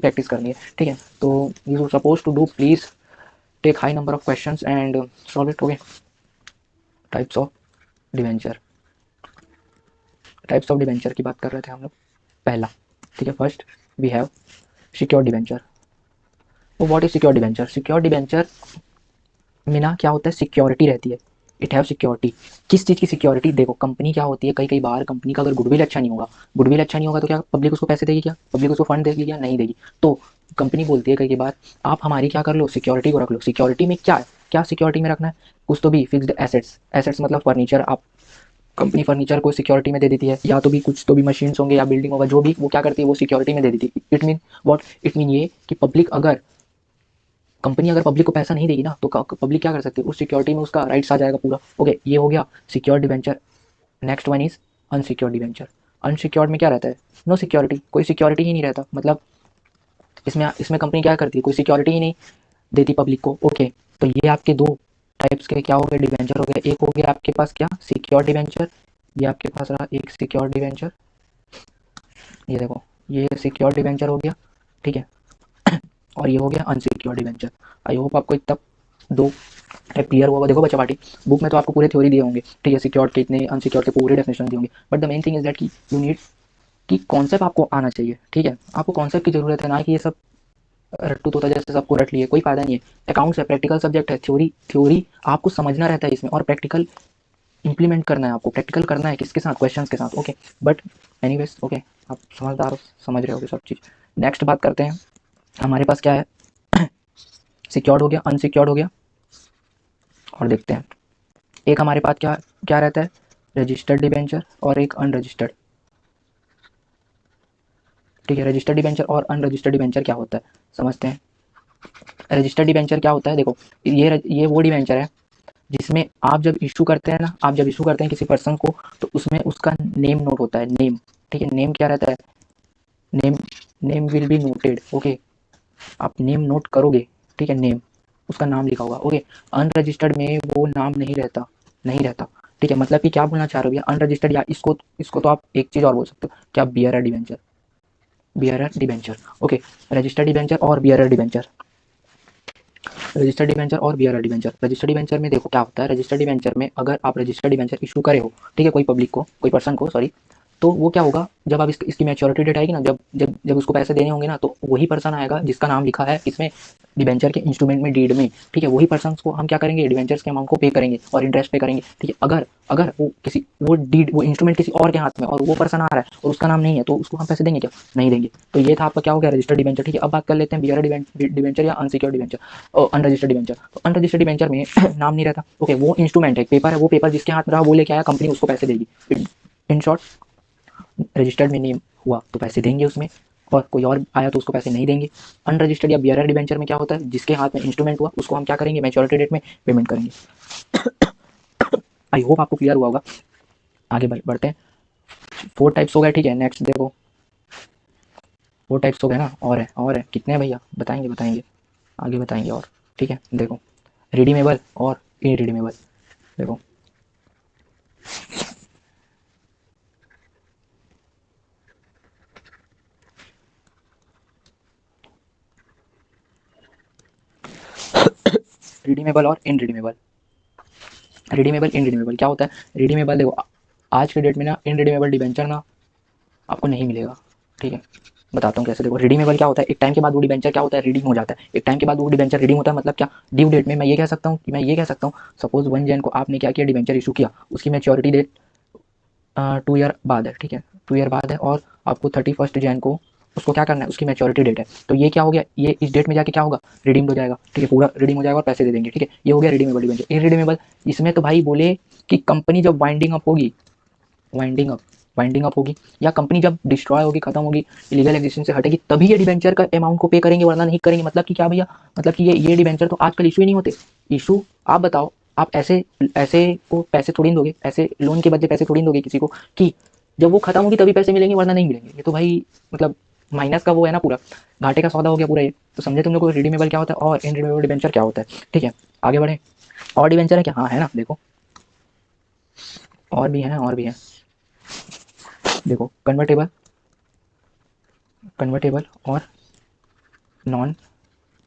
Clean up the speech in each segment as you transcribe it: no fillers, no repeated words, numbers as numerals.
Practice करनी है, ठीक है। तो you suppose to do, please take high number of questions and solve it. Okay, types of debenture, types of debenture की बात कर रहे थे हम लोग। पहला, ठीक है, first we have secure debenture. तो what is secure debenture? Secure debenture में ना क्या होता है, सिक्योरिटी रहती है। It have security. किस चीज़ की सिक्योरिटी? देखो कंपनी क्या होती है, कई कई बार कंपनी का अगर गुडविल अच्छा नहीं होगा, गुडविल अच्छा नहीं होगा तो क्या पब्लिक उसको पैसे देगी? क्या पब्लिक उसको फंड देगी? क्या नहीं देगी। तो कंपनी बोलती है कई कई बार, आप हमारी क्या कर लो, सिक्योरिटी को रख लो। सिक्योरिटी में क्या है, क्या सिक्योरिटी में रखना है? कुछ तो भी फिक्स्ड एसेट्स, एसेट्स मतलब फर्नीचर। आप कंपनी फर्नीचर को सिक्योरिटी में दे देती है, या तो भी कुछ तो भी मशीन्स होंगे या बिल्डिंग होगा, जो भी वो क्या करती है, वो सिक्योरिटी में दे देती है। It mean what? It mean ये कि पब्लिक अगर, कंपनी अगर पब्लिक को पैसा नहीं देगी ना, तो पब्लिक क्या कर सकती है, उस सिक्योरिटी में उसका राइट्स आ जाएगा पूरा। ओके, ये हो गया secure debenture. Next one is unsecure debenture. Unsecured में क्या रहता है? नो सिक्योरिटी, कोई सिक्योरिटी ही नहीं रहता। मतलब इसमें इसमें कंपनी क्या करती है, कोई सिक्योरिटी ही नहीं देती पब्लिक को। ओके, तो ये आपके दो टाइप्स के क्या हो गए, डिवेंचर हो गया। एक हो गया आपके पास क्या, सिक्योर डिवेंचर। ये आपके पास रहा एक सिक्योर डिवेंचर, ये देखो, ये सिक्योर डिवेंचर हो गया, ठीक है। और ये हो गया अनसिक्योर डिवेंचर। आई होप आपको इतना दो टाइप क्लियर हुआ होगा। देखो बच्चा पार्टी, बुक में तो आपको पूरे थ्योरी दिए होंगे, ठीक है, सिक्योर के इतने, अनसिक्योर के पूरे डेफिनेशन दिए होंगे, but the main thing is that कि यू नीड कि कॉन्सेप्ट आपको आना चाहिए, ठीक है। आपको कॉन्सेप्ट की जरूरत है, ना कि ये सब रट्टू तोता जैसे सबको रट लिए, कोई फायदा नहीं है। अकाउंट्स है, प्रैक्टिकल सब्जेक्ट है। थ्योरी थ्योरी आपको समझना रहता है इसमें, और प्रैक्टिकल इंप्लीमेंट करना है आपको, प्रैक्टिकल करना है किसके साथ, क्वेश्चंस के साथ। ओके, बट एनीवेज ओके, आप समझदार हो, समझ रहे हो सब चीज़। नेक्स्ट बात करते हैं, हमारे पास क्या है, सिक्योर्ड हो गया, अनसिक्योर्ड हो गया, और देखते हैं एक हमारे पास क्या क्या रहता है, रजिस्टर्ड डिबेंचर और एक अनरजिस्टर्ड, ठीक है। रजिस्टर्ड डिबेंचर और अनरजिस्टर्ड डिबेंचर क्या होता है, समझते हैं। रजिस्टर्ड डिबेंचर क्या होता है, देखो ये वो डिबेंचर है जिसमें आप जब इशू करते हैं ना, आप जब इशू करते हैं किसी पर्सन को, तो उसमें उसका नेम नोट होता है, नेम, ठीक है। नेम क्या रहता है, name, name will be noted. Okay, आप नेम नोट करोगे, ठीक है, नेम, उसका नाम लिखा होगा। ओके, अनरजिस्टर्ड में वो नाम नहीं रहता, नहीं रहता, ठीक है। मतलब कि क्या बोलना चाह रहे हो भैया, अनरजिस्टर्ड, या इसको इसको तो आप एक चीज़ और बोल सकते हो, क्या, bearer debenture, bearer debenture. Okay, registered debenture और बियरर डिबेंचर, रजिस्टर्ड डिबेंचर और बियरर डिबेंचर। रजिस्टर्ड डिबेंचर में देखो क्या होता है, रजिस्टर्ड डिबेंचर में अगर आप रजिस्टर्ड डिबेंचर इशू करे हो, ठीक है, कोई पब्लिक को, कोई पर्सन को, सॉरी, तो वो क्या होगा, जब आप इसकी मैच्योरिटी डेट आएगी ना, जब जब जब उसको पैसे देने होंगे ना, तो वही पर्सन आएगा जिसका नाम लिखा है इसमें डिबेंचर के इंस्ट्रूमेंट में, डीड में, ठीक है। वही पर्सन को हम क्या करेंगे, डिबेंचर्स के अमाउंट को पे करेंगे और इंटरेस्ट पे करेंगे, ठीक है। अगर अगर वो किसी, वो डीड, वो इंस्ट्रूमेंट किसी और के हाथ में, और वो पर्सन आ रहा है और उसका नाम नहीं है, तो उसको हम पैसे देंगे क्या, नहीं देंगे। तो ये था आपका क्या हो गया, रजिस्टर्ड डिबेंचर, ठीक है। अब बात कर लेते हैं बियरर डिबेंचर या अनसिक्योर्ड डिबेंचर, अनरजिस्टर्ड डिबेंचर। तो अनरजिस्टर्ड डिबेंचर में नाम नहीं रहता। ओके, वो इंस्ट्रूमेंट है, पेपर है, वो पेपर जिसके हाथ में रहा वो लेके आया, कंपनी उसको पैसे देगी। इन शॉर्ट, रजिस्टर्ड में नेम हुआ तो पैसे देंगे उसमें, और कोई और आया तो उसको पैसे नहीं देंगे। अनरजिस्टर्ड या बियरर डिबेंचर में क्या होता है, जिसके हाथ में इंस्ट्रूमेंट हुआ उसको हम क्या करेंगे, मैच्योरिटी डेट में पेमेंट करेंगे। आई होप आपको क्लियर हुआ होगा। आगे बढ़ते हैं। 4 टाइप्स हो गए, ठीक है। नेक्स्ट देखो, 4 टाइप्स हो गए ना, और है कितने हैं भैया, बताएंगे बताएंगे, आगे बताएंगे और, ठीक है। देखो, रिडीमेबल और इनरिडीमेबल। देखो, रिडीमेबल और इनरिडीमेबल। रिडीमेबल इनरिडीमेबल क्या होता है, रिडीमेबल देखो, आज के डेट में ना इनरिडीमेबल डिबेंचर ना आपको नहीं मिलेगा, ठीक है। बताता हूँ कैसे। देखो, रिडीमेबल क्या होता है, एक टाइम के बाद वो डिबेंचर क्या होता है, रिडीम हो जाता है। एक टाइम के बाद वो डिबेंचर रिडीम होता है, मतलब क्या, ड्यू डेट में। मैं ये कह सकता हूँ कि, मैं ये कह सकता हूँ, सपोज 1 जैन को आपने क्या किया, डिबेंचर इशू किया, उसकी मैच्योरिटी डेट 2 ईयर बाद है, ठीक है, 2 ईयर बाद है, और आपको 31 जैन को उसको क्या करना है, उसकी मैच्योरिटी डेट है। तो ये क्या हो गया, ये इस डेट में जाके क्या होगा, रिडीम हो जाएगा, ठीक है, पूरा रिडीम हो जाएगा और पैसे दे देंगे, ठीक है। ये हो गया रिडीमेबल डिबेंचर। इनरिडीमेबल, इसमें तो भाई बोले कि कंपनी जब वाइंडिंग अप होगी, वाइंडिंग अप, वाइंडिंग अप होगी, या कंपनी जब डिस्ट्रॉय होगी, खत्म होगी, इलीगल एग्जिस्टेंस से हटेगी, तभी ये डिबेंचर का अमाउंट को पे करेंगे, वरना नहीं करेंगे। मतलब कि क्या भैया, मतलब कि ये डिबेंचर तो आजकल इशू ही नहीं होते। इशू, आप बताओ, आप ऐसे ऐसे को पैसे थोड़ी दोगे, ऐसे लोन के बदले पैसे थोड़ी दोगे किसी को, कि जब वो खत्म होगी तभी पैसे मिलेंगे, वरना नहीं मिलेंगे। ये तो भाई मतलब माइनस का वो है ना पूरा, घाटे का सौदा हो गया पूरा ये। तो समझे तुम लोग को रिडीमेबल क्या होता है और इनरिडीमेबल डिबेंचर क्या होता है, ठीक है। आगे बढ़े, और डिबेंचर है क्या, हाँ है ना, देखो और भी है, और भी है। देखो, कन्वर्टेबल, कन्वर्टेबल और नॉन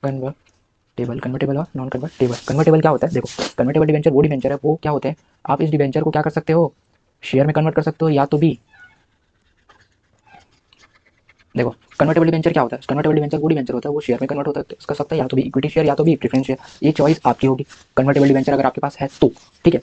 कन्वर्टेबल, कन्वर्टेबल और नॉन कन्वर्टेबल। कन्वर्टेबल क्या होता है, देखो कन्वर्टेबल डिबेंचर वो डिबेंचर है, वो क्या होते हैं, आप इस डिबेंचर को क्या कर सकते हो, शेयर में कन्वर्ट कर सकते हो, या तो भी देखो कन्वर्टेबल डिबेंचर क्या होता है, कन्वर्टेबल डिबेंचर वो डिबेंचर होता है वो शेयर में कन्वर्ट होता है, कर सकता है या तो भी इक्विटी शेयर या तो भी प्रेफरेंस शेयर, ये चॉइस आपकी होगी कन्वर्टेबल डिबेंचर अगर आपके पास है तो, ठीक है।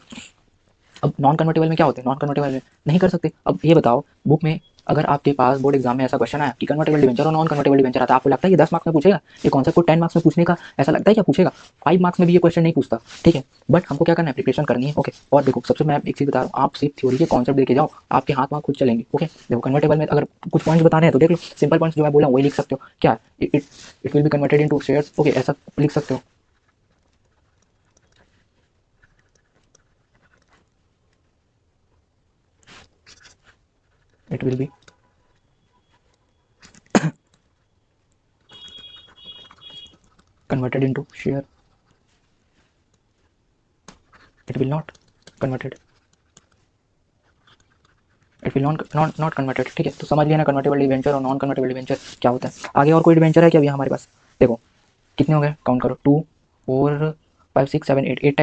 अब नॉन कन्वर्टेबल में क्या होते हैं, नॉन कन्वर्टेबल में नहीं कर सकते। अब ये बताओ बुक में अगर आपके पास बोर्ड एग्जाम में ऐसा क्वेश्चन आया कि कन्वर्टेबल डिबेंचर और नॉन कन्वर्टेबल डिबेंचर आता है, आपको लगता है ये 10 मार्क्स में पूछेगा, ये कॉन्सेप्ट को 10 मार्क्स में पूछने का ऐसा लगता है क्या पूछेगा, 5 मार्क्स में भी ये क्वेश्चन नहीं पूछता, ठीक है। बट हमको क्या करना है, प्रिपरेशन करनी है, ओके। और देखो सबसे मैं एक चीज बता रहा हूँ, आप सिर्फ थ्योरी के कॉन्सेप्ट देखे जाओ, आपके हाथ वहाँ खुद चलेंगे, ओके। देखो कन्वर्टेबल में अगर कुछ पॉइंट्स बताने हैं तो देख लो, सिंपल पॉइंट्स जो मैं बोला वही लिख सकते हो, क्या it will be converted into shares, okay ऐसा लिख सकते हो। It will be converted into share, it will not converted, it will not converted, ठीक है। तो समझ लिया ना कन्वर्टेबल डिबेंचर और नॉन कन्वर्टेबल डिबेंचर क्या होता है। आगे और कोई डिबेंचर है क्या अभी हमारे पास, देखो कितने हो गए काउंट करो, 2 4 5 6 7 8 टाइप